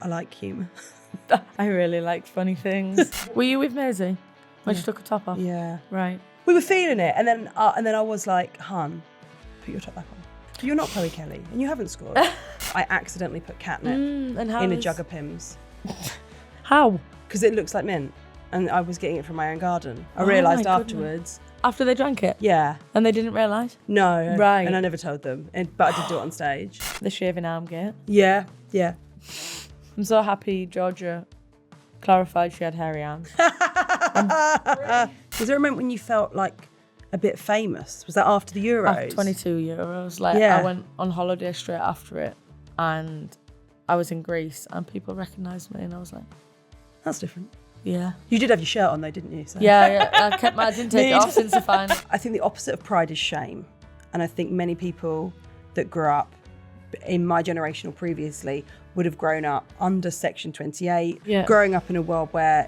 I like humour. I really liked funny things. Were you with Maisie when she took her top off? Yeah. Right. We were feeling it, and then I was like, "Hun, put your top back on. You're not Chloe Kelly, and you haven't scored." I accidentally put catnip in a jug of Pimm's. How? Because it looks like mint, and I was getting it from my own garden. I realised afterwards. After they drank it? Yeah. And they didn't realise? No. Right. And I never told them, but I did do it on stage. The shaving arm gate. Yeah. I'm so happy Georgia clarified she had hairy arms. Was there a moment when you felt like a bit famous? Was that after the Euros? After 22 Euros. I went on holiday straight after it, and I was in Greece, and people recognised me, and I was like, That's different. yeah. You did have your shirt on though, didn't you? So. Yeah, I didn't take it off since the final. I think the opposite of pride is shame. And I think many people that grew up in my generation or previously would have grown up under Section 28, growing up in a world where,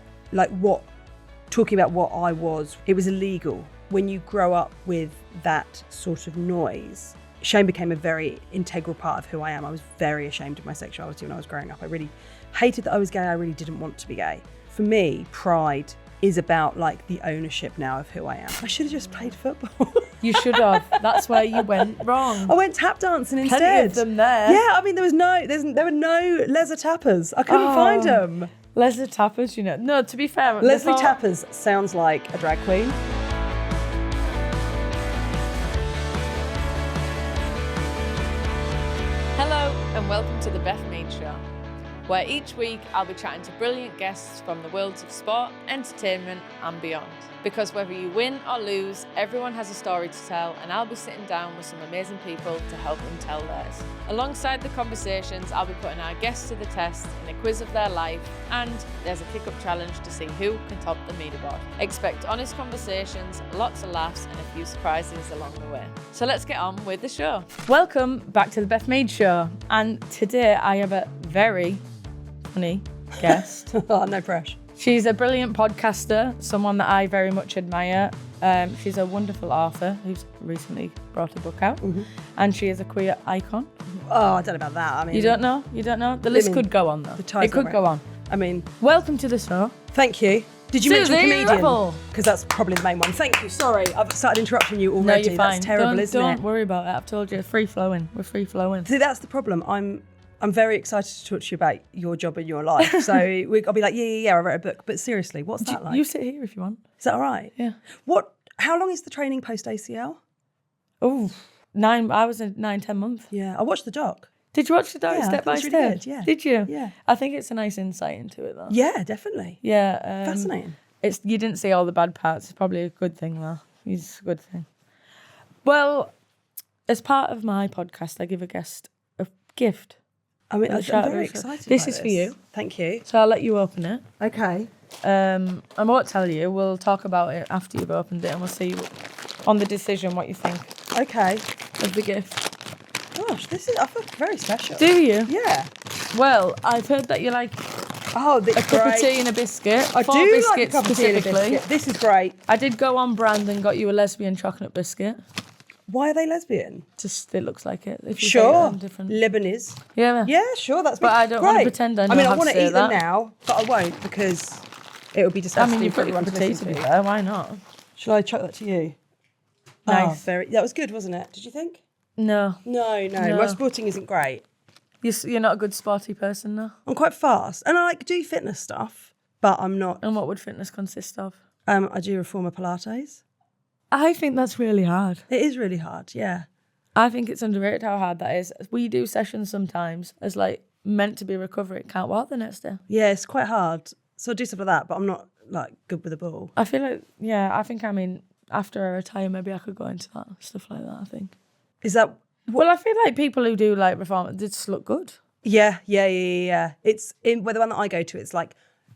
talking about what I was, it was illegal. When you grow up with that sort of noise, shame became a very integral part of who I am. I was very ashamed of my sexuality when I was growing up. I really hated that I was gay. I really didn't want to be gay. For me, pride is about the ownership now of who I am. I should have just played football. You should have. That's where you went wrong. I went tap dancing instead. Plenty of them there. Yeah, I mean, there were no Leslie Tappers. I couldn't find them. Leslie Tappers, you know. No, to be fair. Leslie Tappers sounds like a drag queen. Hello and welcome to the Beth Mead Show, where each week I'll be chatting to brilliant guests from the worlds of sport, entertainment and beyond. Because whether you win or lose, everyone has a story to tell, and I'll be sitting down with some amazing people to help them tell theirs. Alongside the conversations, I'll be putting our guests to the test in a quiz of their life, and there's a kick-up challenge to see who can top the leaderboard. Expect honest conversations, lots of laughs and a few surprises along the way. So let's get on with the show. Welcome back to the Beth Mead Show, and today I have a very funny guest. Oh, no pressure. She's a brilliant podcaster, someone that I very much admire. She's a wonderful author who's recently brought a book out, and she is a queer icon. Oh, I don't know about that. I mean, you don't know? The list could go on though. It could go on. I mean, welcome to the show. Thank you. Did you mention Suzi comedian? Ruffell. Because that's probably the main one. Thank you. Sorry, I've started interrupting you already. No, you're fine. That's terrible, isn't it? Don't worry about it. I've told you, free flowing. We're free flowing. See, that's the problem. I'm very excited to talk to you about your job and your life. So I'll be like, yeah, I wrote a book. But seriously, what's that like? You sit here if you want. Is that all right? Yeah. How long is the training post ACL? Oh, 9. I was in 9-10 months. Yeah, I watched the doc. Did you watch the doc step by step? Really good, yeah. Did you? Yeah. I think it's a nice insight into it though. Yeah, definitely. Yeah. Fascinating. You didn't see all the bad parts. It's probably a good thing though. It's a good thing. Well, as part of my podcast, I give a guest a gift. I mean, I'm very excited. This is for you. Thank you. So I'll let you open it. Okay. I won't tell you. We'll talk about it after you've opened it, and we'll see on the decision what you think. Okay. Of the gift. Gosh, I feel very special. Do you? Yeah. Well, I've heard that you like a cup of tea and a biscuit. I 4 do biscuits like a cup of tea and a specifically. biscuit. This is great. I did go on brand and got you a lesbian chocolate biscuit. Why are they lesbian? Just it looks like it. If you Sure. different. Lebanese. Yeah. Yeah, sure. That's. But I don't want to pretend I know I how want to to say eat them that. now, but I won't because it would be disgusting. You're for pretty everyone good to tea listen to be to. fair. Why not? Shall I chuck that to you? Nice. Oh, that was good, wasn't it? Did you think? No. No. My sporting isn't great. You're not a good sporty person, though? I'm quite fast. And I do fitness stuff, but I'm not. And what would fitness consist of? I do reformer Pilates. I think that's really hard. It is really hard, yeah. I think it's underrated how hard that is. We do sessions sometimes as meant to be recovery. Can't walk the next day. Yeah, it's quite hard. So I do stuff like that, but I'm not good with a ball. I feel after I retire, maybe I could go into that, stuff like that, I think. Is that... Well, I feel like people who do reform, they just look good. Yeah. It's the one that I go to, it's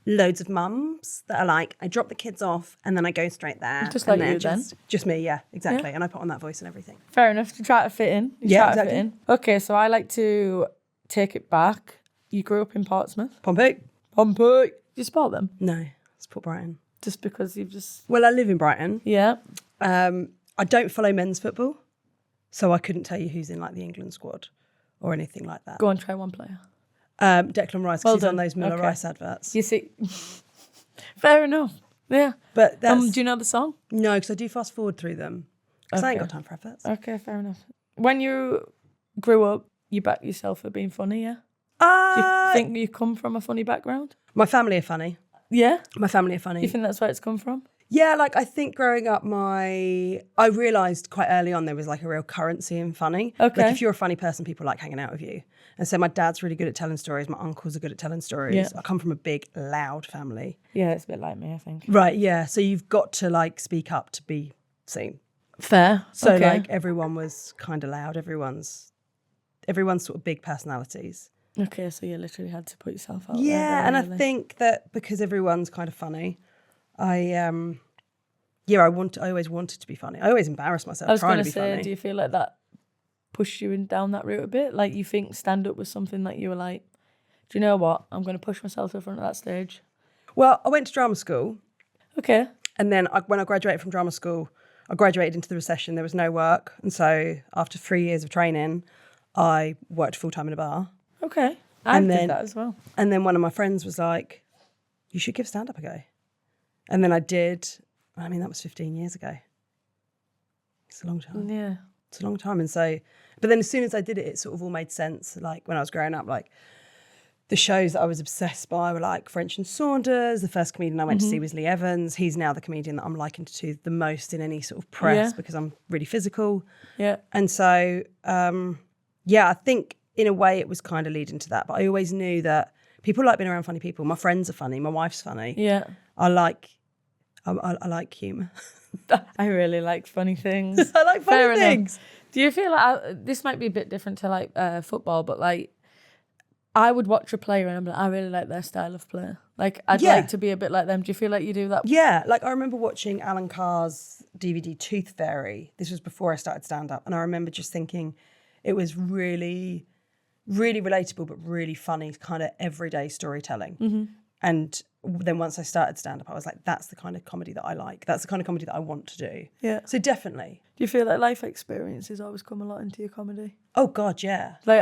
loads of mums that are I drop the kids off and then I go straight there. Just like you Just me, yeah, exactly. Yeah. And I put on that voice and everything. Fair enough, to try to fit in. Exactly. Okay, so I like to take it back. You grew up in Portsmouth? Pompey. Did you support them? No, it's Port Brighton. Just because you've just... Well, I live in Brighton. Yeah. I don't follow men's football, so I couldn't tell you who's in the England squad or anything like that. Go and try one player. Declan Rice, because Well he's on done. those Miller Okay. Rice adverts. You see, fair enough. Yeah. But that's... do you know the song? No, because I do fast forward through them. Because I ain't Okay. got time for adverts. Okay, fair enough. When you grew up, you backed yourself for being funny, yeah? Do you think you come from a funny background? My family are funny. Yeah? My family are funny. Do you think that's where it's come from? Yeah, like I think growing up, I realised quite early on there was like a real currency in funny. Okay. Like if you're a funny person, people like hanging out with you. And so my dad's really good at telling stories. My uncles are good at telling stories. Yeah. I come from a big, loud family. Yeah, it's a bit like me, I think. Right, yeah. So you've got to like speak up to be seen. Fair. So okay. like everyone was kind of loud. Everyone's sort of big personalities. Okay, so you literally had to put yourself out there. Yeah, and really. I think that because everyone's kind of funny, I always wanted to be funny. I always embarrassed myself. I was trying going to to be say, funny. do you feel like that pushed you down that route a bit? Like you think stand-up was something that you were like, do you know what? I'm going to push myself to the front of that stage. Well, I went to drama school. Okay. And then when I graduated from drama school, I graduated into the recession. There was no work. And so after 3 years of training, I worked full-time in a bar. Okay. I did that as well. And then one of my friends was like, you should give stand-up a go. And then I did. I mean, that was 15 years ago. It's a long time. Yeah. It's a long time. And so, but then as soon as I did it, it sort of all made sense. Like when I was growing up, like the shows that I was obsessed by were like French and Saunders. The first comedian I went to see was Lee Evans. He's now the comedian that I'm likened to the most in any sort of press because I'm really physical. Yeah. And so, I think in a way it was kind of leading to that. But I always knew that people like being around funny people. My friends are funny. My wife's funny. Yeah. I like humour. I really like funny things. I like funny things. Do you feel like this might be a bit different to like football, but like I would watch a player and I'm like, I really like their style of play. Like I'd like to be a bit like them. Do you feel like you do that? Yeah, like I remember watching Alan Carr's DVD Tooth Fairy. This was before I started stand-up. And I remember just thinking it was really, really relatable, but really funny, kind of everyday storytelling. Mm-hmm. And then once I started stand-up, I was like, that's the kind of comedy that I like. That's the kind of comedy that I want to do. Yeah. So definitely. Do you feel like life experiences always come a lot into your comedy? Oh, God, yeah. Like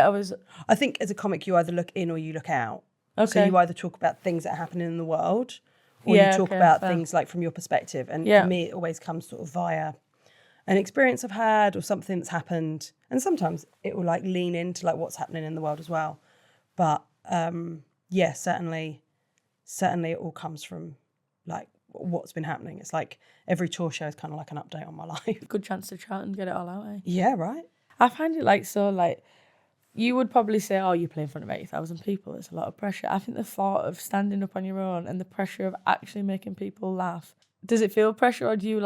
I think as a comic, you either look in or you look out. Okay. So you either talk about things that are happening in the world or you talk about things like from your perspective. And for me, it always comes sort of via an experience I've had or something that's happened. And sometimes it will like lean into like what's happening in the world as well. But certainly it all comes from like what's been happening. It's like every tour show is kind of like an update on my life. Good chance to chat and get it all out, eh? Yeah, right. I find it like so like you would probably say, oh, you play in front of 80,000 people. It's a lot of pressure. I think the thought of standing up on your own and the pressure of actually making people laugh, does it feel pressure or do you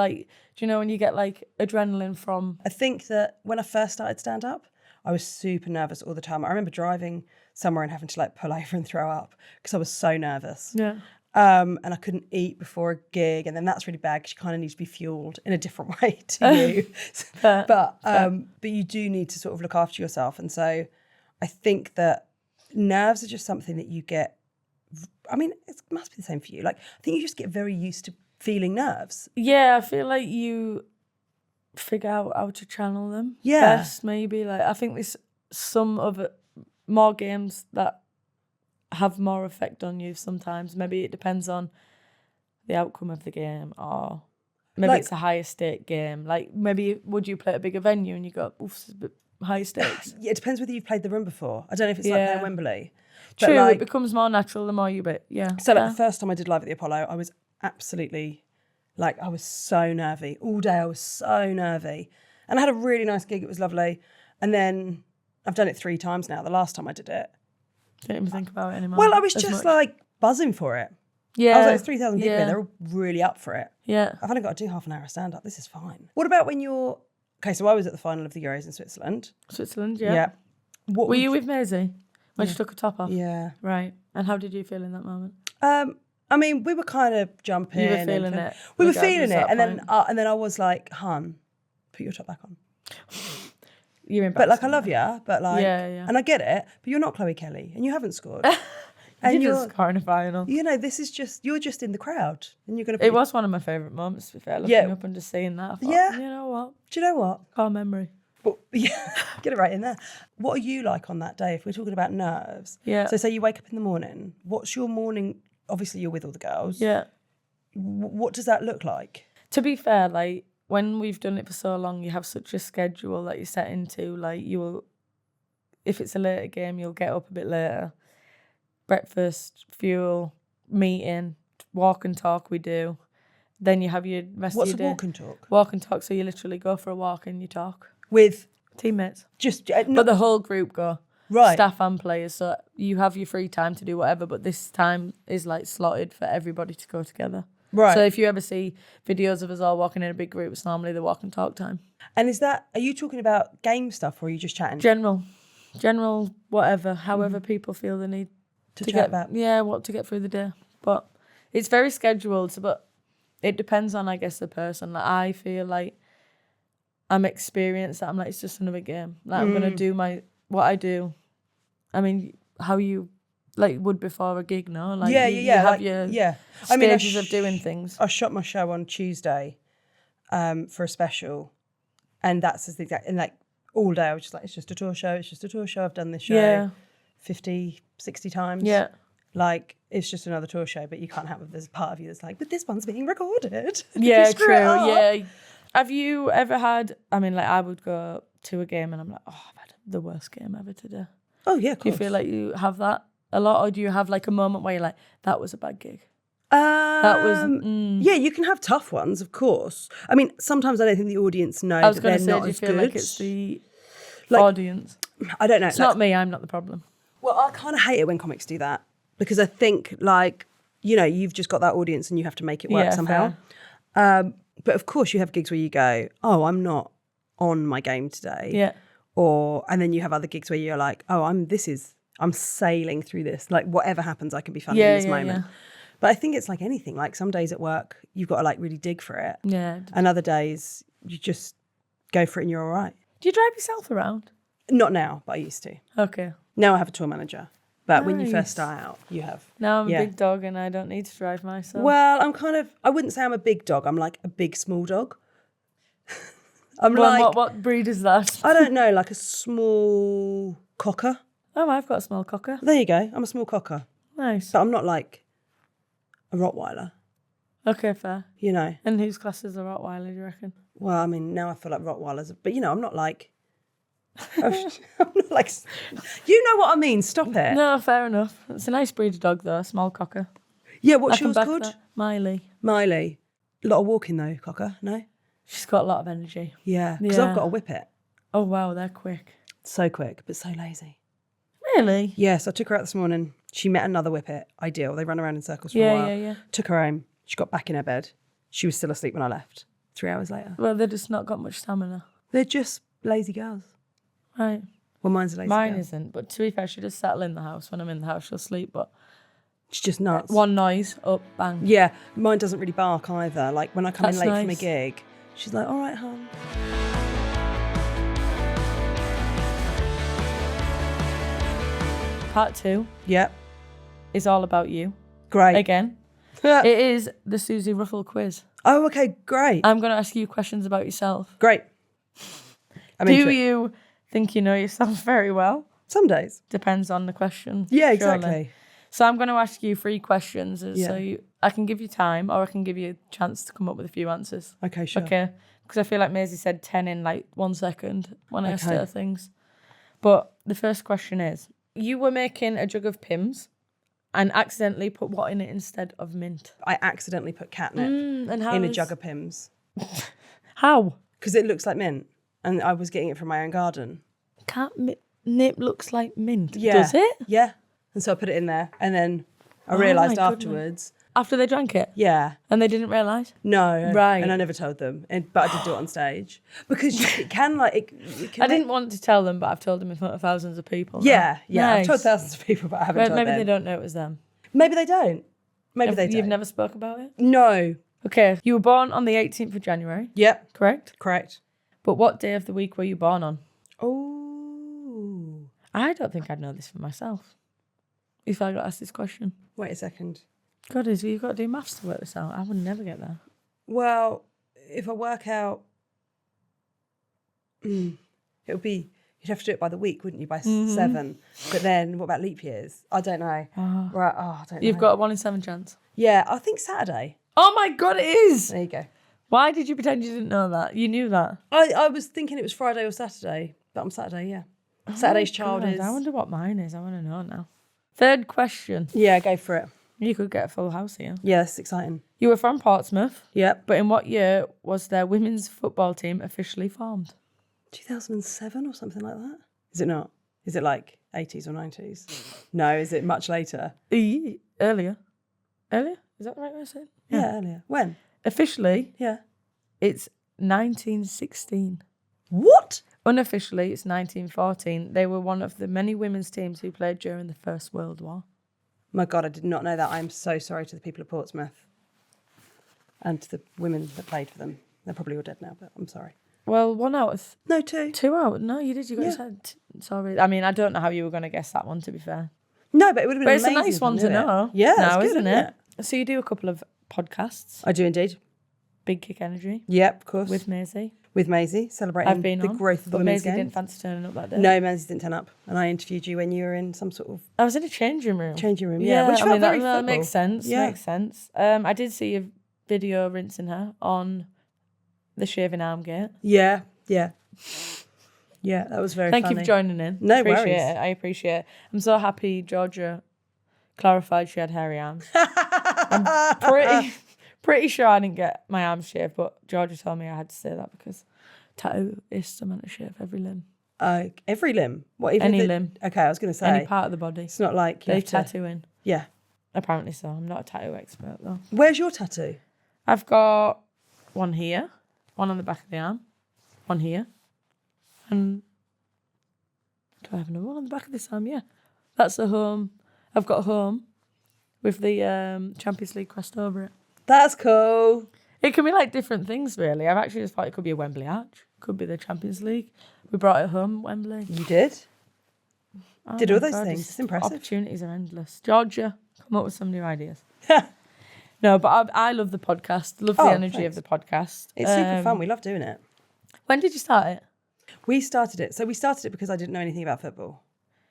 know when you get like adrenaline from? I think that when I first started stand up, I was super nervous all the time. I remember driving somewhere and having to like pull over and throw up because I was so nervous. Yeah. And I couldn't eat before a gig. And then that's really bad because you kind of need to be fueled in a different way to you. But you do need to sort of look after yourself. And so I think that nerves are just something that you get. I mean, it must be the same for you. Like, I think you just get very used to feeling nerves. Yeah, I feel like you figure out how to channel them best, maybe. Like, I think there's some of it, more games that have more effect on you sometimes. Maybe it depends on the outcome of the game, or maybe it's a higher stake game. Like maybe would you play at a bigger venue and you go, oof, it's a bit high stakes. Yeah, it depends whether you've played the room before. I don't know if it's like playing Wembley. True, like, it becomes more natural the more you bet. Yeah. So like the first time I did Live at the Apollo, I was absolutely like, I was so nervy. All day I was so nervy. And I had a really nice gig. It was lovely. And then I've done it 3 times now. The last time I did it, don't even think about it anymore. Well, I was just like buzzing for it. Yeah. I was like, 3,000 people there. They're all really up for it. Yeah. I've only got to do half an hour of stand-up. This is fine. What about when you're... Okay, so I was at the final of the Euros in Switzerland. Switzerland, yeah. Yeah. Were you with Maisie when she took her top off? Yeah. Right. And how did you feel in that moment? I mean, we were kind of jumping. You were feeling it. We were feeling it. And then I was like, hun, put your top back on. You're embarrassed. But like, I love you, but like, yeah. And I get it, but you're not Chloe Kelly and you haven't scored. And you're just scoring a final. You know, this is just, you're just in the crowd and you're going to It was one of my favourite moments, to be fair, looking up and just seeing that. I thought, you know what? Do you know what? Core memory. But Yeah, get it right in there. What are you like on that day if we're talking about nerves? Yeah. So say you wake up in the morning. What's your morning? Obviously, you're with all the girls. Yeah. What does that look like? To be fair, like, when we've done it for so long, you have such a schedule that you set into. Like, if it's a later game, you'll get up a bit later. Breakfast, fuel, meeting, walk and talk we do. Then you have your rest What's of your day. What's a walk and talk? Walk and talk, so you literally go for a walk and you talk. With? Teammates. But the whole group go. Right. Staff and players, so you have your free time to do whatever, but this time is like slotted for everybody to go together. Right. So if you ever see videos of us all walking in a big group, it's normally the walk and talk time. And are you talking about game stuff or are you just chatting? General, whatever, however people feel the need to chat about. Yeah, what to get through the day. But it's very scheduled, but it depends on, I guess, the person. Like, I feel like I'm experienced, that I'm like, it's just another game. Like, I'm going to do what I do. I mean, how you like would before a gig, no? Like, you have your stages of doing things. I shot my show on Tuesday for a special, and that's the exact, and like all day I was just like, it's just a tour show, I've done this show 50, 60 times. Yeah. Like, it's just another tour show, but you can't have it. There's a part of you that's like, but this one's being recorded. Yeah, true. Yeah. Have you ever had, I mean, like, I would go to a game and I'm like, oh, I've had the worst game ever today. Oh, yeah, of course. Do you feel like you have that a lot, or do you have like a moment where you're like, that was a bad gig? Yeah, you can have tough ones, of course. I mean, sometimes I don't think the audience know that they're not as good. Like it's the audience? I don't know. It's not me, I'm not the problem. Well, I kind of hate it when comics do that, because I think, like, you've just got that audience and you have to make it work somehow. But of course you have gigs where you go, oh, I'm not on my game today. Yeah. And then you have other gigs where you're like, oh, I'm sailing through this. Like, whatever happens, I can be funny in this moment. Yeah. But I think it's like anything. Like, some days at work, you've got to like really dig for it. Yeah. And other days, you just go for it and you're all right. Do you drive yourself around? Not now, but I used to. Okay. Now I have a tour manager. But when you first start out, you have. Now I'm a big dog and I don't need to drive myself. Well, I wouldn't say I'm a big dog. I'm like a big, small dog. What breed is that? I don't know, like a small cocker. Oh, I've got a small cocker. There you go. I'm a small cocker. Nice. But I'm not like a Rottweiler. Okay, fair. And whose class is a Rottweiler, do you reckon? Well, I mean, now I feel like Rottweilers. But, I'm not like... I'm not like... You know what I mean. Stop it. No, fair enough. It's a nice breed of dog, though, a small cocker. Yeah, what's yours called? Miley. A lot of walking, though, cocker, no? She's got a lot of energy. Yeah, because I've got to whip it. Oh, wow, they're quick. So quick, but so lazy. Really? Yes, I took her out this morning. She met another whippet. Ideal. They run around in circles for a while. Yeah. Took her home. She got back in her bed. She was still asleep when I left. 3 hours later. Well, they've just not got much stamina. They're just lazy girls. Right. Well, mine's a lazy girl. Mine isn't, but to be fair, she does settle in the house. When I'm in the house, she'll sleep, but... She's just nuts. One noise, up, bang. Yeah, mine doesn't really bark either. Like, when I come in late from a gig, she's like, all right, hon. Part 2. Yep. Is all about you. Great. Again. It is the Suzi Ruffell quiz. Oh, okay, great. I'm going to ask you questions about yourself. Great. Do you think you know yourself very well? Some days. Depends on the question. Yeah, exactly. Surely. So I'm going to ask you 3 questions. So I can give you time, or I can give you a chance to come up with a few answers. Okay, sure. Okay. Because I feel like Maisie said 10 in like 1 second when I asked her things. But the first question is, you were making a jug of Pimm's and accidentally put what in it instead of mint? I accidentally put catnip in a jug of Pimm's. How? Because it looks like mint, and I was getting it from my own garden. Catnip looks like mint. Yeah. Does it? Yeah. And so I put it in there, and then I realised afterwards. After they drank it? Yeah. And they didn't realise? No. Right. And I never told them, but I did do it on stage. Because it can, like... It can I didn't want to tell them, but I've told them in front of thousands of people. Yeah, Nice. I've told thousands of people, but I haven't told them. Maybe they don't know it was them. Maybe they don't. You've never spoke about it? No. Okay. You were born on the 18th of January. Yep. Correct. But what day of the week were you born on? Oh. I don't think I'd know this for myself if I got asked this question. Wait a second. God, you've got to do maths to work this out. I would never get that. Well, if I work out... If You'd have to do it by the week, wouldn't you? By 7. But then what about leap years? I don't know. Right. I don't know. You've got a 1 in 7 chance. Yeah, I think Saturday. Oh my God, it is. There you go. Why did you pretend you didn't know that? You knew that. I was thinking it was Friday or Saturday, but I'm Saturday, yeah. Saturday's child is. I wonder what mine is. I want to know now. Third question. Yeah, go for it. You could get a full house here. Yeah, that's exciting. You were from Portsmouth. Yep. But in what year was their women's football team officially formed? 2007 or something like that? Is it not? Is it like 80s or 90s? No, is it much later? Earlier? Is that the right way to say it? Yeah, earlier. When? Officially, Yeah. it's 1916. What? Unofficially, it's 1914. They were one of the many women's teams who played during the First World War. My God, I did not know that. I'm so sorry to the people of Portsmouth and to the women that played for them. They're probably all dead now, but I'm sorry. Well, 1 out of... No, 2. 2 out. No, you did. You got your head. Sorry. I mean, I don't know how you were going to guess that one, to be fair. No, but it would have been amazing. But it's a nice one to know. Yeah, now, good, isn't it? So you do a couple of podcasts. I do indeed. Big Kick Energy. Yep, of course. With Maisie. With Maisie, celebrating the growth of the women's game. Maisie didn't fancy turning up that day. No, Maisie didn't turn up. And I interviewed you when you were in some sort of... I was in a changing room. Yeah, which felt very that makes sense. Yeah. Makes sense. I did see a video rinsing her on the shaving arm gate. Yeah, yeah. Yeah, that was very funny. Thank you for joining in. No worries. worries. I appreciate it. I'm so happy Georgia clarified she had hairy arms. I'm pretty sure I didn't get my arms shaved, but Georgia told me I had to say that because tattooists are meant to shave every limb. Every limb? What, even any limb. Okay, I was going to say. Any part of the body. It's not like they tattoo in. Yeah. Apparently so. I'm not a tattoo expert though. Where's your tattoo? I've got one here, one on the back of the arm, one here, and do I have another one on the back of this arm? Yeah. That's a home. I've got a home with the Champions League crest over it. That's cool. It can be like different things, really. I've actually just thought it could be a Wembley arch. Could be the Champions League. We brought it home, Wembley. You did? Oh did all those things. It's impressive. Opportunities are endless. Georgia, come up with some new ideas. No, but I love the podcast. Love the energy of the podcast. It's super fun. We love doing it. When did you start it? We started it. So we started it because I didn't know anything about football.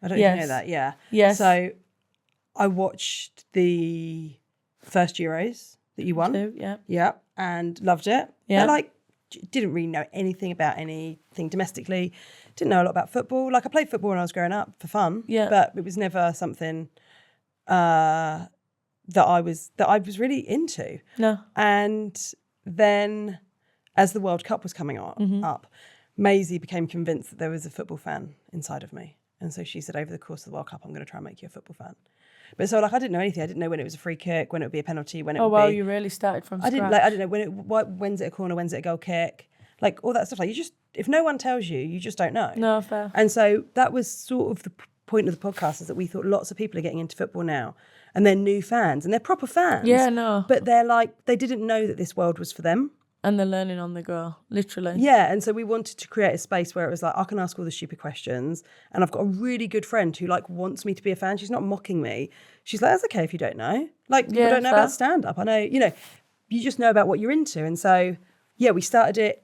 I don't know if you know that. Yeah. Yes. So I watched the first Euros that you won. 2, yeah. Yeah. And loved it. Yeah. But didn't really know anything about anything domestically. Didn't know a lot about football. I played football when I was growing up for fun. Yeah. But it was never something that I was really into. No. And then as the World Cup was coming up, Maisie became convinced that there was a football fan inside of me. And so she said, over the course of the World Cup, I'm going to try and make you a football fan. But so I didn't know anything. I didn't know when it was a free kick, when it would be a penalty, when it would be... Oh, wow, you really started from scratch. I didn't know when's it a corner, when's it a goal kick, all that stuff. If no one tells you, you just don't know. No, fair. And so that was sort of the point of the podcast, is that we thought lots of people are getting into football now and they're new fans and they're proper fans. Yeah, no. But they're they didn't know that this world was for them. And they're learning on the go, literally. Yeah, and so we wanted to create a space where it was I can ask all the stupid questions, and I've got a really good friend who wants me to be a fan. She's not mocking me. She's like, that's okay if you don't know. People don't know about stand-up. I know, you just know about what you're into. And so, yeah, we started it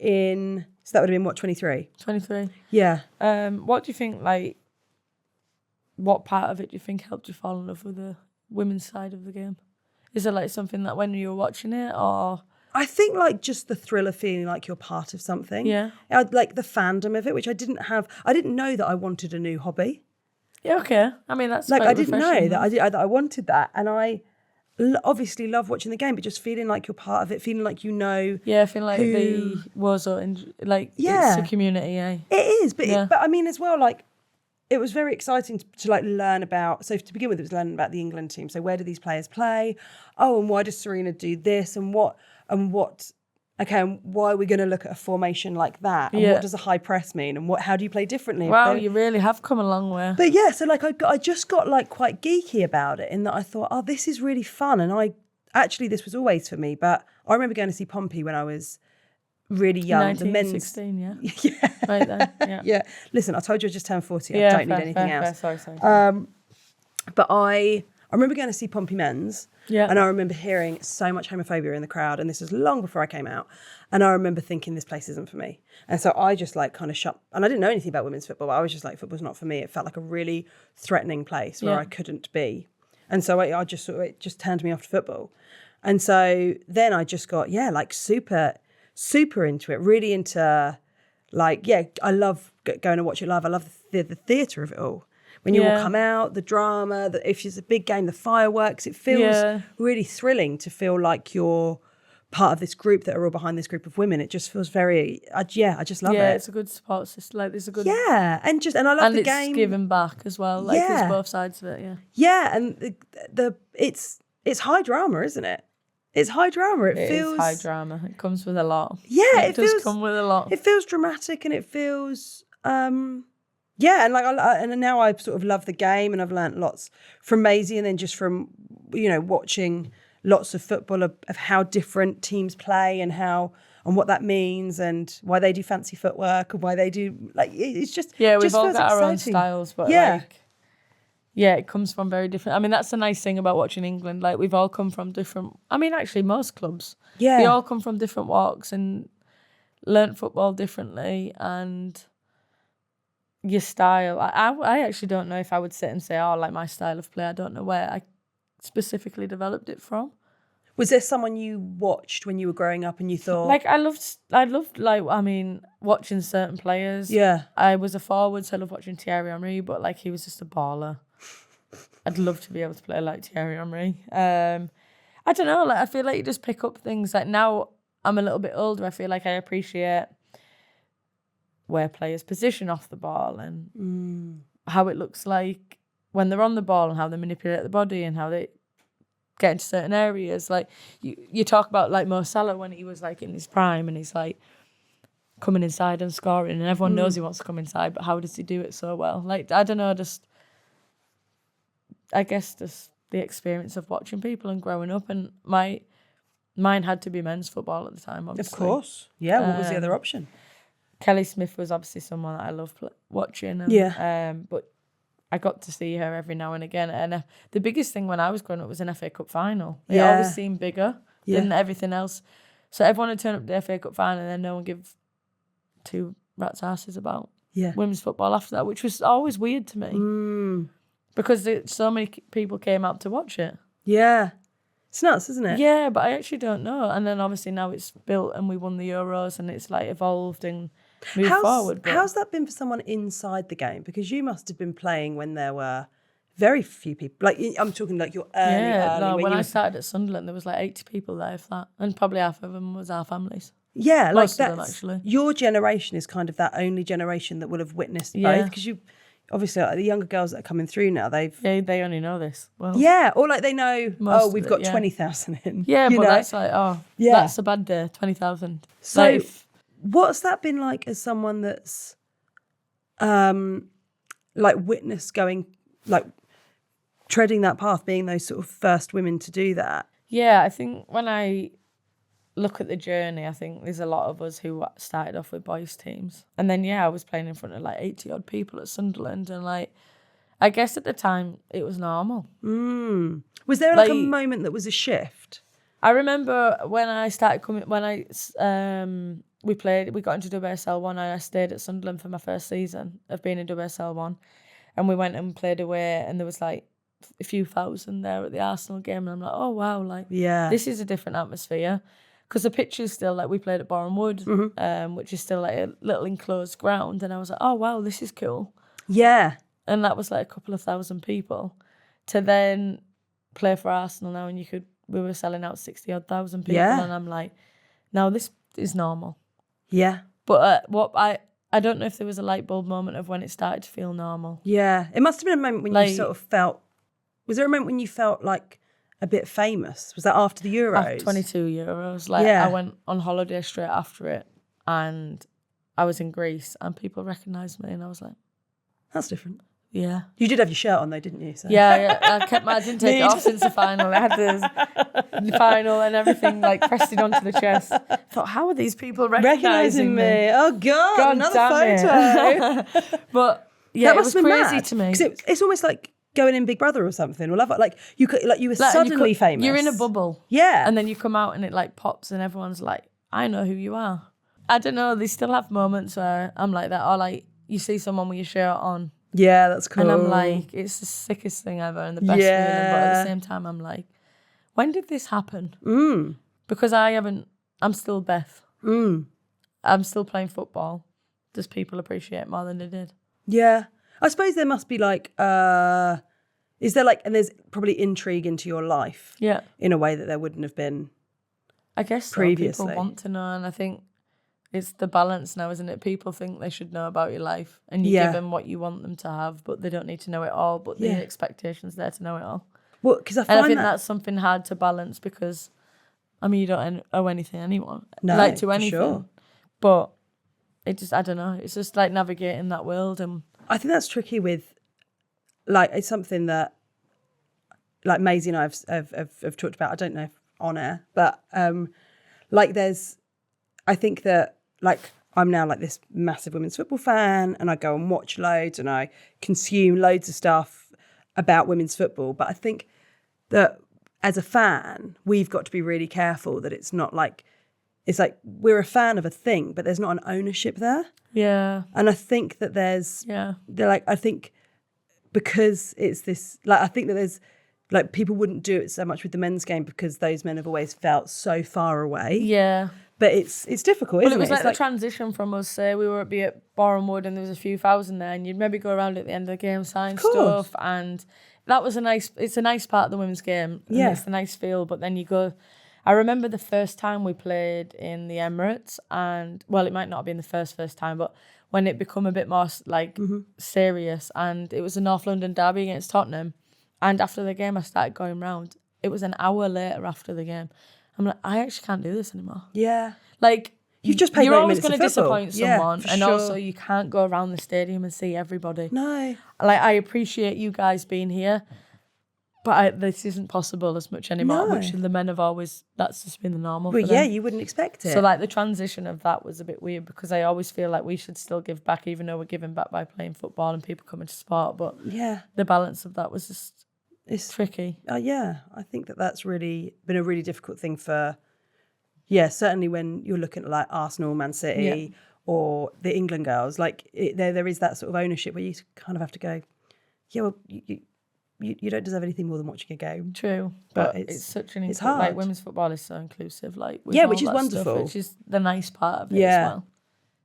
so that would have been what, 23? 23. Yeah. What do you think, what part of it do you think helped you fall in love with the women's side of the game? Is there something that when you were watching it, or... I think just the thrill of feeling like you're part of something. Yeah. The fandom of it, which I didn't have. I didn't know that I wanted a new hobby. Yeah, okay. I mean, that's I didn't know that I wanted that. And I obviously love watching the game, but just feeling like you're part of it, feeling like you know. Yeah, feeling like the Warzone, it's a community, eh? It is, but but I mean as well, it was very exciting to learn about. So to begin with, it was learning about the England team. So where do these players play? Oh, and why does Serena do this? And what? Okay, and why are we going to look at a formation like that? And what does a high press mean? And how do you play differently? Wow, you really have come a long way. But yeah, so I just got quite geeky about it, in that I thought, oh, this is really fun. And this was always for me. But I remember going to see Pompey when I was really young. 16, yeah. Yeah. Right there, yeah. Yeah. Listen, I told you I just turned 40. I don't need anything else. Sorry. But I I remember going to see Pompey Men's, and I remember hearing so much homophobia in the crowd, and this was long before I came out. And I remember thinking, this place isn't for me. And so I just like kind of shut, and I didn't know anything about women's football, but I was just like, football's not for me. It felt like a really threatening place where I couldn't be. And so I just sort of, it just turned me off to football. And so then I just got, like super into it, really into like, I love going to watch it live. I love the theatre of it all. When you all come out, the drama, if it's a big game, the fireworks, it feels really thrilling to feel like you're part of this group that are all behind this group of women. It just feels very, I just love it. Yeah, it's a good support system. Like there's a good... Yeah, and I love the game. And it's giving back as well. Like there's both sides of it, Yeah, and it's high drama, isn't it? It's high drama. It feels... is high drama. It comes with a lot. Yeah, it does come with a lot. It feels dramatic and it feels... and like and now I sort of love the game, and I've learnt lots from Maisie, and then just from watching lots of football of how different teams play and what that means and why they do fancy footwork and why they do it's just we've all got our own styles, but it comes from very different. I mean, that's the nice thing about watching England. Like we've all come from different. I mean, actually, most clubs they all come from different walks and learnt football differently and. Your style. I actually don't know if I would sit and say, like my style of play. I don't know where I specifically developed it from. Was there someone you watched when you were growing up and you thought... Like, I loved watching certain players. Yeah. I was a forward, so I loved watching Thierry Henry, but like he was just a baller. I'd love to be able to play like Thierry Henry. I don't know, like I feel like you just pick up things. Like now I'm a little bit older, I feel like I appreciate where players position off the ball and how it looks like when they're on the ball and how they manipulate the body and how they get into certain areas. Like you talk about like Mo Salah when he was like in his prime and he's like coming inside and scoring and everyone knows he wants to come inside, but how does he do it so well? Like, I don't know, I guess just the experience of watching people and growing up, and mine had to be men's football at the time, obviously. Of course. Yeah, what was the other option? Kelly Smith was obviously someone that I loved watching. And, but I got to see her every now and again. And the biggest thing when I was growing up was an FA Cup final. It always seemed bigger than everything else. So everyone would turn up to the FA Cup final and then no one give two rats' asses about women's football after that, which was always weird to me. Because so many people came out to watch it. Yeah. It's nuts, isn't it? Yeah, but I actually don't know. And then obviously now it's built and we won the Euros and it's like evolved and moved forward. But how's that been for someone inside the game? Because you must have been playing when there were very few people. Like I'm talking like your early. When I started at Sunderland, there was like 80 people there, if that, and probably half of them was our families. Yeah, most like of them actually. Your generation is kind of that only generation that would have witnessed both, because you. Obviously, like the younger girls that are coming through now, they only know this. Well, or like they know, we've got 20,000 in. Yeah, but that's like, that's a bad day, 20,000. So, what's that been like as someone that's, like witnessed going, like treading that path, being those sort of first women to do that? Yeah, I think when I look at the journey, I think there's a lot of us who started off with boys' teams. And then, I was playing in front of like 80-odd people at Sunderland. And like, I guess at the time, it was normal. Was there like a moment that was a shift? I remember when I started coming, we got into WSL1 and I stayed at Sunderland for my first season of being in WSL1. And we went and played away and there was like a few thousand there at the Arsenal game. And I'm like, oh, wow, like, this is a different atmosphere. Because the pitch is still like we played at Boreham Wood, which is still like a little enclosed ground. And I was like, oh, wow, this is cool. Yeah. And that was like a couple of thousand people. To then play for Arsenal now, and we were selling out 60-odd thousand people. Yeah. And I'm like, now this is normal. Yeah. But I don't know if there was a light bulb moment of when it started to feel normal. Yeah. It must have been a moment when you sort of felt, was there a moment when you felt like a bit famous? Was that after the Euros? After 22 Euros. I went on holiday straight after it and I was in Greece and people recognised me and I was like... That's different. Yeah. You did have your shirt on though, didn't you? So. Yeah, I didn't take it off since the final. I had the final and everything like pressed it onto the chest. I thought, how are these people recognising me? Oh God, another photo. But yeah, it was crazy to me. It's almost like going in Big Brother or something, or Love It. Like you could, like you were suddenly famous. You're in a bubble. Yeah. And then you come out and it like pops and everyone's like, I know who you are. I don't know, they still have moments where I'm like that, or like you see someone with your shirt on. Yeah, that's cool. And I'm like, it's the sickest thing ever and the best feeling, but at the same time I'm like, when did this happen? Because I'm still Beth. I'm still playing football. Does people appreciate it more than they did? Yeah. I suppose there must be like, is there like, and there's probably intrigue into your life. Yeah. In a way that there wouldn't have been I guess previously. People want to know, and I think it's the balance now, isn't it? People think they should know about your life and you give them what you want them to have, but they don't need to know it all, but the expectation's there to know it all. Well, because I think that's something hard to balance because, I mean, you don't owe anything to anyone. No, like to anything. Sure. But it just, I don't know, it's just like navigating that world. And I think that's tricky with, like, it's something that, like Maisie and I have talked about, I don't know if on air, but like I think that, like, I'm now like this massive women's football fan and I go and watch loads and I consume loads of stuff about women's football. But I think that as a fan, we've got to be really careful that it's not like, it's like we're a fan of a thing, but there's not an ownership there. Yeah. And I think that I think because it's this, like, I think that there's, like, people wouldn't do it so much with the men's game because those men have always felt so far away. Yeah. But it's difficult, isn't it? Well, it was like the transition from us, say, we were at Boreham Wood and there was a few thousand there and you'd maybe go around at the end of the game, sign stuff, and that was it's a nice part of the women's game. And it's a nice feel, but then you go, I remember the first time we played in the Emirates and, well, it might not have been the first time, but when it become a bit more like serious, and it was a North London derby against Tottenham, and after the game I started going round. It was an hour later after the game. I'm like, I actually can't do this anymore. Yeah. Like, you've just played you're always going to disappoint someone, and sure. also you can't go around the stadium and see everybody. No. Like, I appreciate you guys being here, but this isn't possible as much anymore, which the men have always, that's just been the normal for them. Yeah, you wouldn't expect it. So, like, the transition of that was a bit weird because I always feel like we should still give back, even though we're giving back by playing football and people coming to sport. But the balance of that was just tricky. Yeah, I think that's really been a really difficult thing for, certainly when you're looking at like Arsenal, Man City, or the England girls. Like there is that sort of ownership where you kind of have to go, well, you don't deserve anything more than watching a game. True, but it's such an it's hard. Like, women's football is so inclusive. Like, which is wonderful. Stuff, which is the nice part of it as well.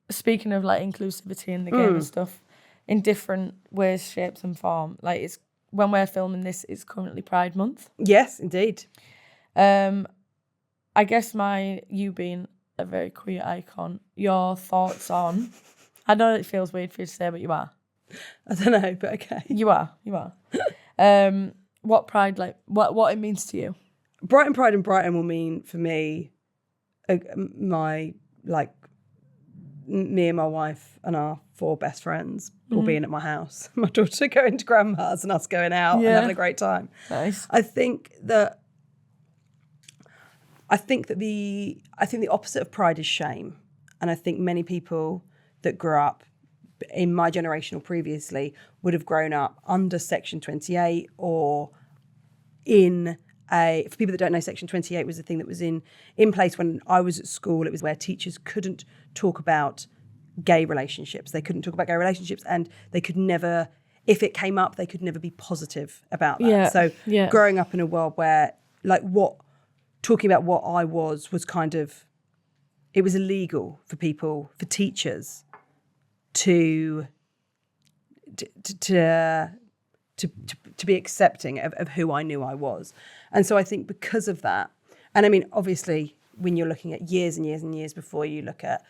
Speaking of like inclusivity in the game and stuff, in different ways, shapes, and form. Like, it's when we're filming this, it's currently Pride Month. Yes, indeed. I guess you being a very queer icon, your thoughts on, I know it feels weird for you to say, but you are. I don't know, but okay. You are. What Pride, like, what it means to you? Brighton Pride in Brighton will mean for me, me and my wife and our 4 best friends all being at my house. My daughter going to grandma's and us going out and having a great time. Nice. I think the opposite of pride is shame. And I think many people that grew up in my generation or previously would have grown up under Section 28 or for people that don't know, Section 28 was the thing that was in place when I was at school. It was where teachers couldn't talk about gay relationships. They couldn't talk about gay relationships, and they could never, if it came up, they could never be positive about that. So growing up in a world where, like, talking about what I was kind of, it was illegal for teachers to be accepting of who I knew I was. And so I think because of that, and I mean, obviously, when you're looking at years and years and years before, you look at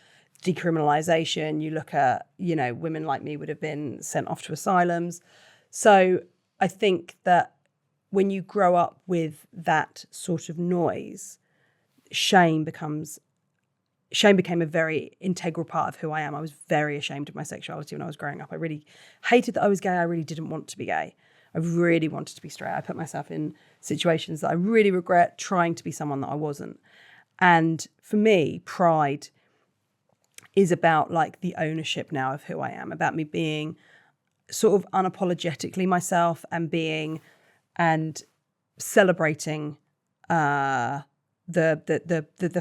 decriminalisation, you look at, women like me would have been sent off to asylums. So I think that when you grow up with that sort of noise, shame became a very integral part of who I am. I was very ashamed of my sexuality when I was growing up. I really hated that I was gay. I really didn't want to be gay. I really wanted to be straight. I put myself in situations that I really regret trying to be someone that I wasn't. And for me, pride is about, like, the ownership now of who I am, about me being sort of unapologetically myself and celebrating the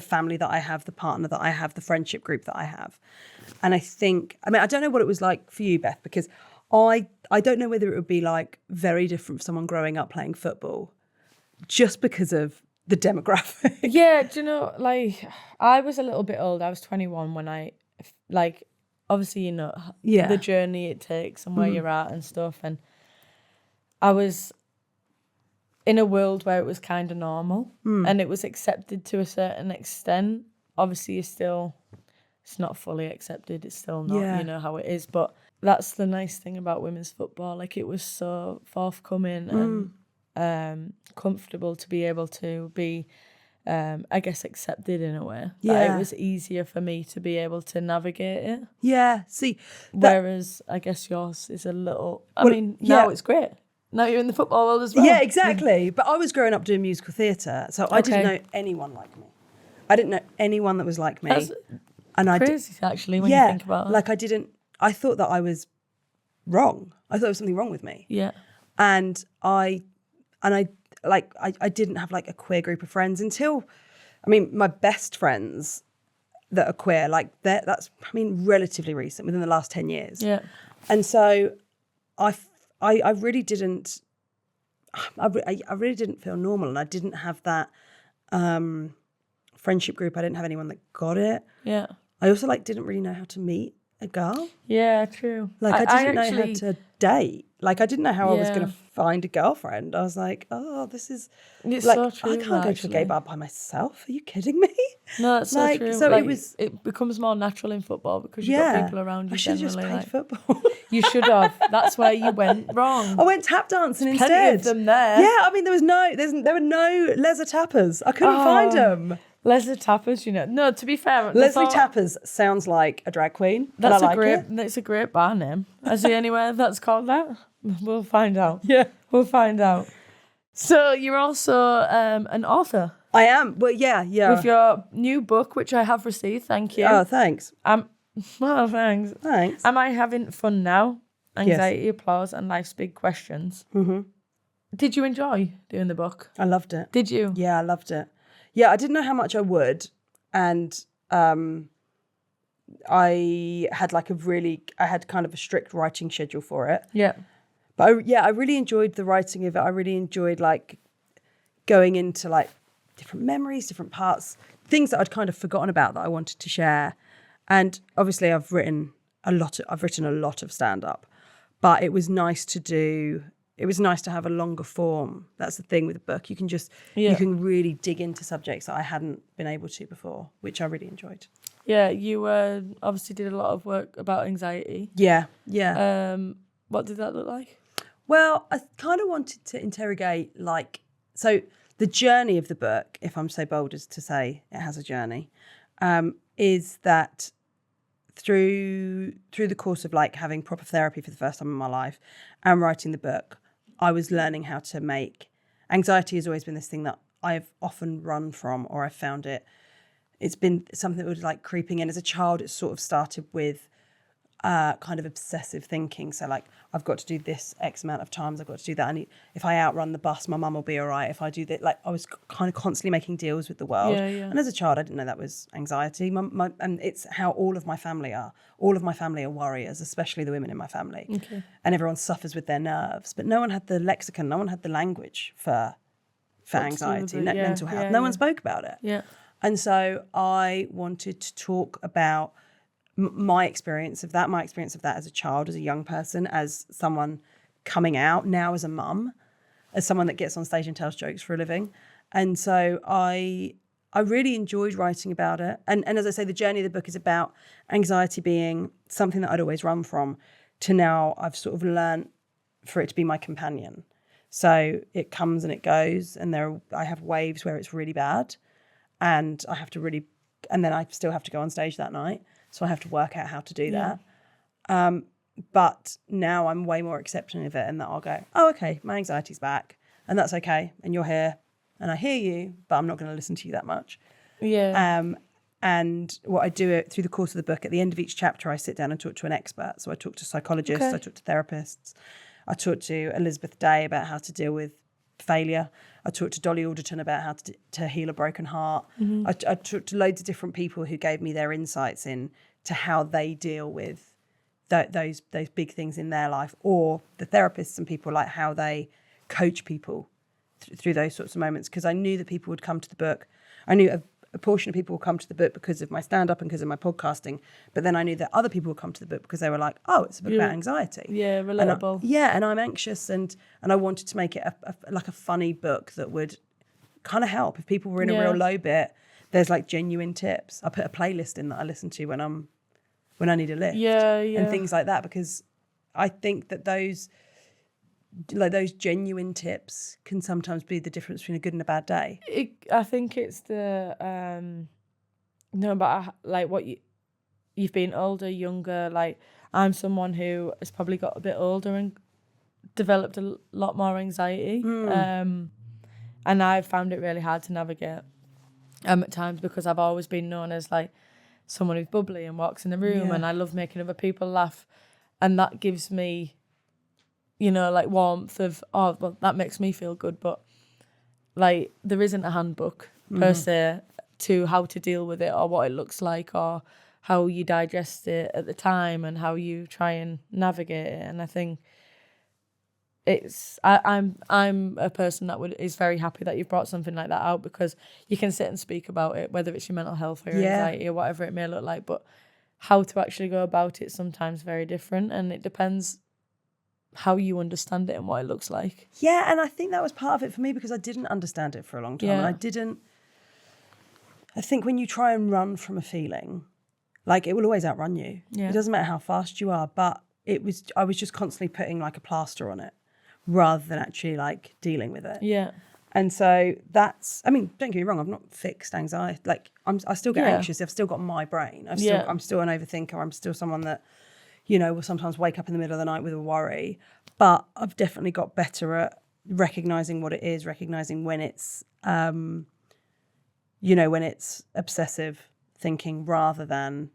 family that I have, the partner that I have, the friendship group that I have. And I don't know what it was like for you, Beth, because I don't know whether it would be like very different for someone growing up playing football just because of the demographic. Yeah, do you know, like, I was a little bit old. I was 21 when I, like, obviously, you know, the journey it takes and where you're at and stuff. And I was in a world where it was kind of normal and it was accepted to a certain extent. Obviously, it's not fully accepted. It's still not, you know, how it is. But that's the nice thing about women's football. Like, it was so forthcoming and comfortable to be able to be, I guess, accepted in a way. That it was easier for me to be able to navigate it. Yeah, see. Whereas I guess yours is a little, now it's great. Now you're in the football world as well. Yeah, exactly. But I was growing up doing musical theatre, so I didn't know anyone like me. I didn't know anyone that was like me. That's crazy, actually, when you think about it. Like I thought that I was wrong. I thought there was something wrong with me. Yeah. And I didn't have like a queer group of friends until, my best friends that are queer, like that's relatively recent, within the last 10 years. Yeah. And so I really didn't, I really didn't feel normal, and I didn't have that friendship group. I didn't have anyone that got it. Yeah. I also didn't really know how to meet a girl. Yeah, true. I didn't know how to date. I didn't know how I was going to find a girlfriend. I was like, oh, this is... It's so true, I can't go to a gay bar by myself. Are you kidding me? No, that's so true. So it becomes more natural in football because you've got people around you. I should have just played football. You should have. That's where you went wrong. I went tap dancing instead. Plenty of them there. Yeah, there were no leather tappers. I couldn't find them. Leslie Tappers, you know. No, to be fair, Leslie Tappers sounds like a drag queen. That's a great bar name. Is there anywhere that's called that? We'll find out. Yeah, we'll find out. So you're also an author. I am. Well, yeah. With your new book, which I have received. Thank you. Oh, thanks. Well, thanks. Thanks. Am I having fun now? Anxiety, applause, and life's big questions. Mm-hmm. Did you enjoy doing the book? I loved it. Did you? Yeah, I loved it. Yeah, I didn't know how much I would, and I had I had kind of a strict writing schedule for it. Yeah. But I really enjoyed the writing of it. I really enjoyed going into different memories, different parts, things that I'd kind of forgotten about that I wanted to share. And obviously I've written a lot of stand-up, but it was nice to do... It was nice to have a longer form. That's the thing with a book. You can you can really dig into subjects that I hadn't been able to before, which I really enjoyed. Yeah, you obviously did a lot of work about anxiety. Yeah. What did that look like? Well, I kind of wanted to interrogate, so the journey of the book, if I'm so bold as to say it has a journey, is that through the course of having proper therapy for the first time in my life and writing the book, I was learning how to make... Anxiety has always been this thing that I've often run from, or I've found it's been something that was creeping in. As a child, it sort of started with kind of obsessive thinking. So I've got to do this X amount of times, I've got to do that. If I outrun the bus, my mum will be all right. If I do that, I was kind of constantly making deals with the world. Yeah, yeah. And as a child, I didn't know that was anxiety. And it's how all of my family are. All of my family are warriors, especially the women in my family. Okay. And everyone suffers with their nerves. But no one had the lexicon, no one had the language for anxiety, mental health. No one spoke about it. Yeah. And so I wanted to talk about my experience of that as a child, as a young person, as someone coming out, now as a mum, as someone that gets on stage and tells jokes for a living. And so I really enjoyed writing about it. And as I say, the journey of the book is about anxiety being something that I'd always run from, to now I've sort of learned for it to be my companion. So it comes and it goes, and I have waves where it's really bad, and then I still have to go on stage that night. So I have to work out how to do that. But now I'm way more accepting of it, and that I'll go, oh, okay, my anxiety's back, and that's okay. And you're here, and I hear you, but I'm not going to listen to you that much. Yeah. And what I do through the course of the book, at the end of each chapter, I sit down and talk to an expert. So I talk to psychologists, I talk to therapists, I talk to Elizabeth Day about how to deal with failure. I talked to Dolly Alderton about how to heal a broken heart. I talked to loads of different people who gave me their insights into how they deal with those big things in their life, or the therapists and people, like how they coach people through those sorts of moments. Because I knew that people would come to the book. I knew a portion of people will come to the book because of my stand-up and because of my podcasting, but then I knew that other people would come to the book because they were like, oh, it's a book about anxiety. Yeah, relatable. And I'm anxious, and I wanted to make it like a funny book that would kind of help if people were in a real low bit. There's like genuine tips. I put a playlist in that I listen to when I need a lift, and things like that, because I think that those genuine tips can sometimes be the difference between a good and a bad day. I think it's the but like what you've been older, younger. Like I'm someone who has probably got a bit older and developed a lot more anxiety, and I've found it really hard to navigate at times, because I've always been known as like someone who's bubbly and walks in the room, and I love making other people laugh, and that gives me, like warmth of, oh, well, that makes me feel good. But like there isn't a handbook per se to how to deal with it, or what it looks like, or how you digest it at the time, and how you try and navigate it. And I think I'm a person that is very happy that you've brought something like that out, because you can sit and speak about it, whether it's your mental health or your anxiety or whatever it may look like, but how to actually go about it sometimes very different, and it depends how you understand it and what it looks like. Yeah, and I think that was part of it for me, because I didn't understand it for a long time. And I think when you try and run from a feeling, like, it will always outrun you. It doesn't matter how fast you are, but I was just constantly putting like a plaster on it rather than actually like dealing with it. Yeah. And so don't get me wrong, I've not fixed anxiety. Like I still get anxious. I've still got my brain. I'm still an overthinker. I'm still someone that, will sometimes wake up in the middle of the night with a worry. But I've definitely got better at recognizing what it is, recognizing when it's, when it's obsessive thinking rather than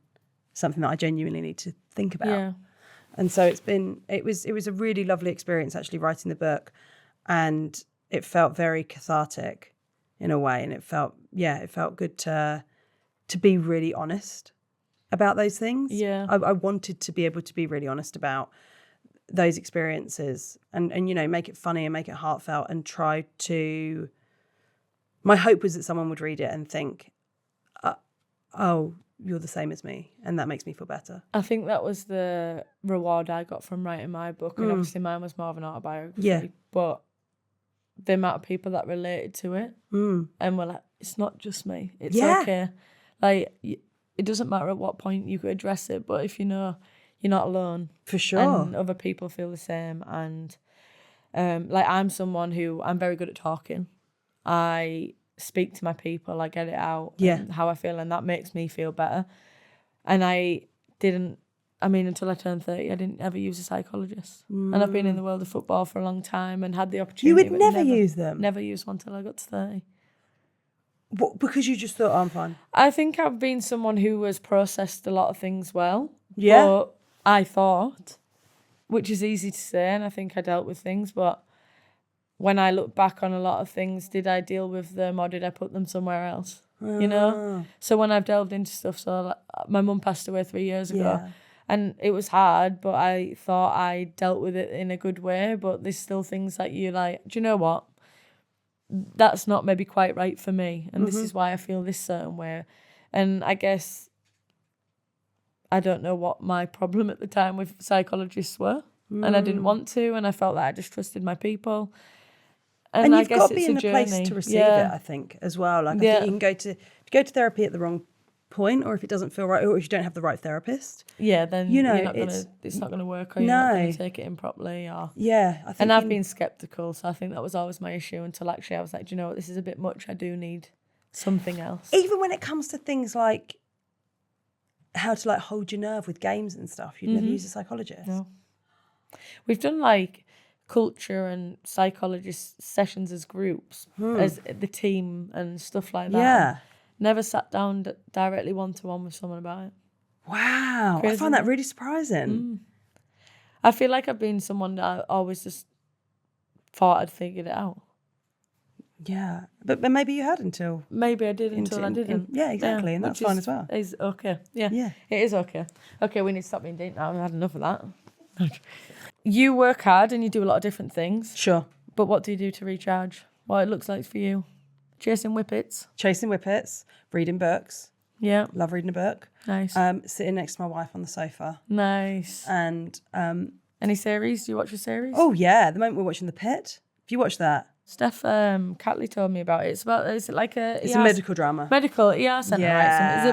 something that I genuinely need to think about. Yeah. And so it was a really lovely experience actually writing the book, and it felt very cathartic in a way, and it felt good to be really honest about those things. Yeah. I wanted to be able to be really honest about those experiences and make it funny and make it heartfelt, and try to, my hope was that someone would read it and think, oh, you're the same as me, and that makes me feel better. I think that was the reward I got from writing my book, and obviously mine was more of an autobiography, but the amount of people that related to it and were like, it's not just me, it's okay. Like, it doesn't matter at what point you could address it, but if you know you're not alone. For sure. And other people feel the same. And like, I'm someone who, I'm very good at talking. I speak to my people, I get it out, and how I feel, and that makes me feel better. And until I turned 30, I didn't ever use a psychologist. And I've been in the world of football for a long time and had the opportunity. You would never use them? Never used one till I got to 30. What, because you just thought, I'm fine? I think I've been someone who has processed a lot of things well. Yeah. But I thought, which is easy to say, and I think I dealt with things, but when I look back on a lot of things, did I deal with them or did I put them somewhere else? So when I've delved into stuff, so like, my mum passed away 3 years ago, and it was hard, but I thought I dealt with it in a good way. But there's still things that you like, do you know what? That's not maybe quite right for me, and this is why I feel this certain way. And I guess I don't know what my problem at the time with psychologists were, and I didn't want to, and I felt that I just trusted my people. And you've got to be in a place to receive it, I think, as well. Like, I think you can go to therapy at the wrong point, or if it doesn't feel right, or if you don't have the right therapist. Yeah, then it's not gonna work, or you're not gonna take it in properly. I've been skeptical, so I think that was always my issue until actually I was like, do you know what, this is a bit much. I do need something else. Even when it comes to things like how to like hold your nerve with games and stuff, you'd never use a psychologist. No. We've done like culture and psychologist sessions as groups, as the team and stuff like that. Yeah. Never sat down directly one-to-one with someone about it. Wow. Crazy, I find that really surprising. I feel like I've been someone that I always just thought I'd figured it out. Yeah. But maybe you had until... Maybe I did until I didn't. Yeah, exactly. And that's fine as well. It's okay. Yeah. It is okay. Okay, we need to stop being deep now. I've had enough of that. You work hard and you do a lot of different things. Sure. But what do you do to recharge? What it looks like for you? Chasing whippets. Reading books. Yeah. Love reading a book. Nice. Sitting next to my wife on the sofa. Nice. And... any series? Do you watch a series? Oh, yeah. At the moment we're watching The Pit. Have you watched that? Steph Catley told me about it. It's a medical drama. Medical, yeah. Is it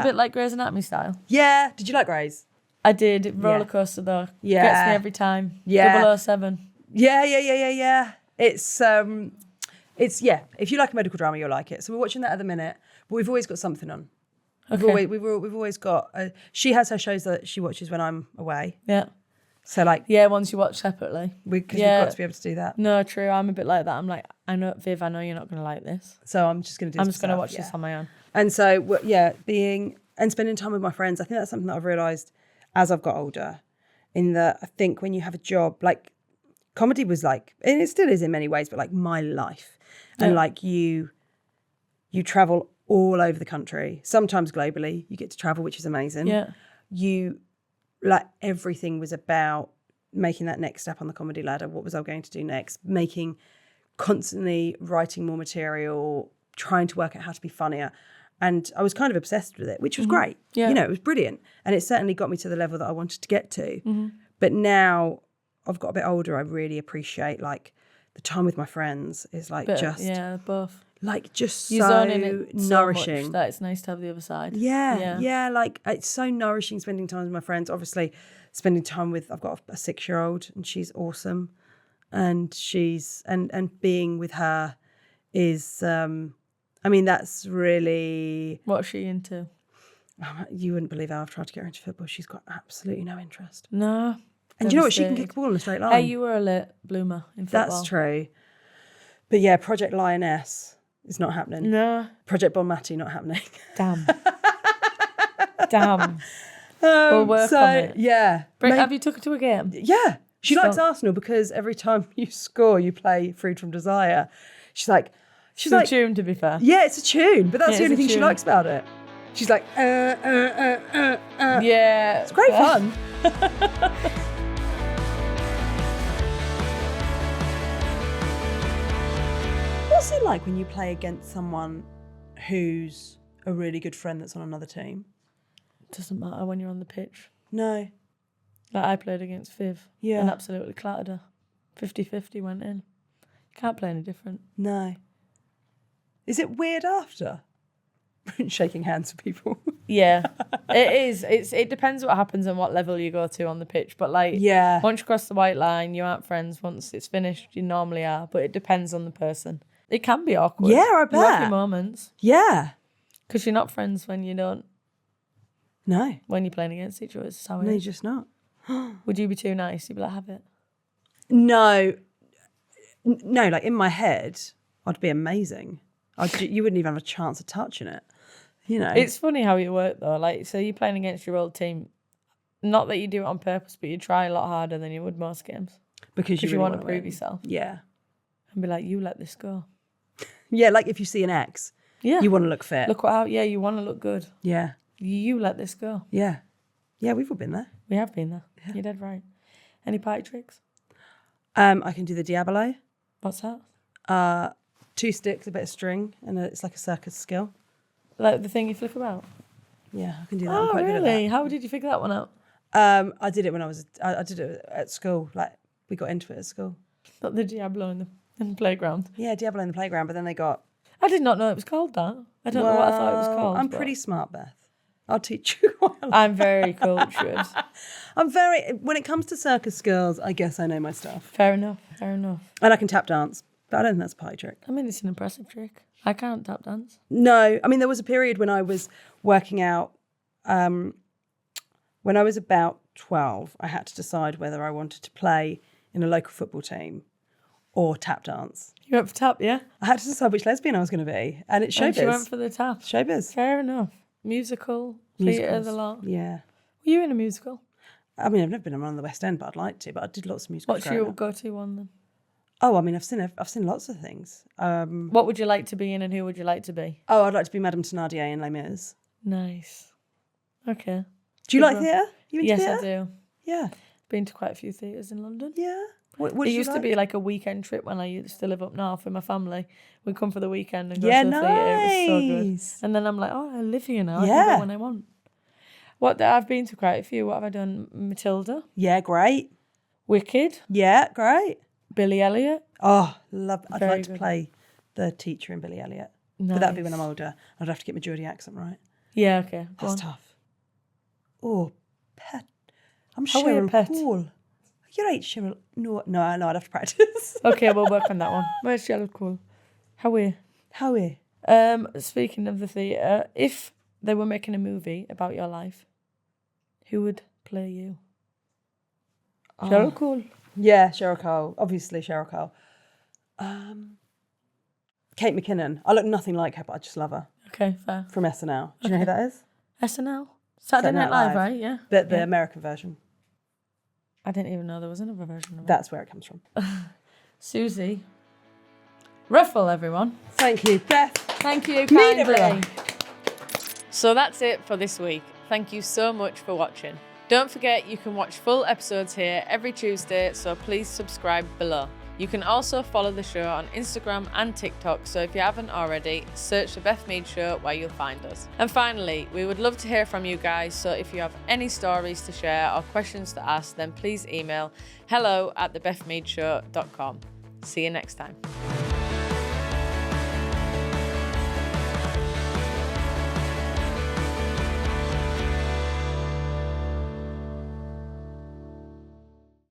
a bit like Grey's Anatomy style? Yeah. Did you like Grey's? I did. Roller coaster though. Yeah. Gets me every time. Yeah. 007. Yeah. It's if you like a medical drama, you'll like it. So we're watching that at the minute, but we've always got something on. Okay. We've always got. She has her shows that she watches when I'm away. Yeah. So once you watch separately. We've got to be able to do that. No, true. I'm a bit like that. I'm like, I know you're not going to like this. So I'm just going to do. I'm just going to watch this on my own. And so spending time with my friends. I think that's something that I've realised as I've got older. In that I think when you have a job, like comedy was like, and it still is in many ways, but like my life, and like you travel all over the country, sometimes globally. You get to travel, which is amazing. Yeah. Everything was about making that next step on the comedy ladder. What was I going to do next? Constantly writing more material, trying to work out how to be funnier. And I was kind of obsessed with it, which was great. Yeah. It was brilliant. And it certainly got me to the level that I wanted to get to. Mm-hmm. But now I've got a bit older, I really appreciate the time with my friends is both. Just You're so So nourishing. much that it's nice to have the other side. Yeah. It's so nourishing spending time with my friends. Obviously, spending time with, I've got a 6-year-old and she's awesome. And and being with her is, that's really... What's she into? You wouldn't believe how I've tried to get her into football. She's got absolutely no interest. No. And do you know what? She can kick a ball in a straight line. Hey, you were a late bloomer in football. That's true. But yeah, Project Lioness is not happening. No. Project Bon Matti, not happening. Damn. We'll work on it. Yeah. Have you took her to a game? Yeah. She likes Arsenal because every time you score, you play Freed from Desire. She's like... It's a tune, to be fair. Yeah, it's a tune, but that's the only thing she likes about it. She's like, Yeah. It's great fun. What's it like when you play against someone who's a really good friend that's on another team? It doesn't matter when you're on the pitch. No. Like I played against Viv and absolutely clattered her. 50-50 went in. You can't play any different. No. Is it weird after? Shaking hands with people. Yeah, it is. It depends what happens and what level you go to on the pitch. But once you cross the white line, you aren't friends. Once it's finished, you normally are. But it depends on the person. It can be awkward. Yeah, I bet. You have your moments. Yeah. Because you're not friends when you don't. No. When you're playing against each other, it's how it is. No, you're just not. Would you be too nice? You'd be like, have it. No, like in my head, I'd be amazing. You wouldn't even have a chance of touching it. It's funny how you work though. Like, so you're playing against your old team. Not that you do it on purpose, but you try a lot harder than you would most games. Because you really want to win. prove yourself. Yeah. And be like, you let this go. Yeah, like if you see an ex, you want to look fit. You want to look good. Yeah. You let this go. Yeah. Yeah, we've all been there. We have been there. Yeah. You're dead right. Any party tricks? I can do the Diabolo. What's that? 2 sticks, a bit of string, and it's like a circus skill. Like the thing you flip about? Yeah, I can do that. Oh, I'm quite really? good at that. How did you figure that one out? I did it when I did it at school. Like, we got into it at school. Not the Diablo in the playground? Yeah, Diablo in the playground, but then they got... I did not know it was called that. I don't know what I thought it was called. I'm pretty smart, Beth. I'll teach you. I'm very cultured. When it comes to circus skills, I guess I know my stuff. Fair enough. And I can tap dance, but I don't think that's a party trick. I mean, it's an impressive trick. I can't tap dance. No, I mean, there was a period when I was working out, when I was about 12, I had to decide whether I wanted to play in a local football team or tap dance. You went for tap, yeah? I had to decide which lesbian I was going to be, and it's showbiz. And she went for the tap. Showbiz. Fair enough. Musical, theatre, the lot. Yeah. Were you in a musical? I mean, I've never been around the West End, but I'd like to. But I did lots of musicals. What's your go-to one then? Oh, I mean, I've seen lots of things. What would you like to be in, and who would you like to be? Oh, I'd like to be Madame Thénardier in Les Mis. Nice. Okay. Do you like theatre? You into yes, theatre? I do. Yeah. Been to quite a few theatres in London. Yeah. What it used to be like a weekend trip when I used to live up north with my family. We'd come for the weekend and go to the theatre. It was so good. And then I'm like, oh, I live here now. I can go when I want. I've been to quite a few. What have I done? Matilda. Yeah, great. Wicked. Yeah, great. Billy Elliot. Oh, love. I'd Very like to good. play the teacher in Billy Elliot. Nice. But that'd be when I'm older. I'd have to get my Geordie accent right. Yeah, okay. That's tough. Oh, Pet. I'm How are you, Cheryl Pet? Cole. You're right, Cheryl. No, I'd have to practice. Okay, we'll work on that one. Where's Cheryl Cole? How are you? How are you? Speaking of the theatre, if they were making a movie about your life, who would play you? Cheryl Cole. Yeah, Cheryl Cole. Obviously, Cheryl Cole. Kate McKinnon. I look nothing like her, but I just love her. Okay, fair. From SNL. Do you know who that is? SNL? Saturday Night Live, right? Yeah. The American version. I didn't even know there was another version of it. That's where it comes from. Suzi Ruffell, everyone. Thank you, Beth. Thank you Mead, everyone. kindly. So that's it for this week. Thank you so much for watching. Don't forget you can watch full episodes here every Tuesday, so please subscribe below. You can also follow the show on Instagram and TikTok, so if you haven't already, search The Beth Mead Show where you'll find us. And finally, we would love to hear from you guys, so if you have any stories to share or questions to ask, then please email hello@thebethmeadshow.com. See you next time.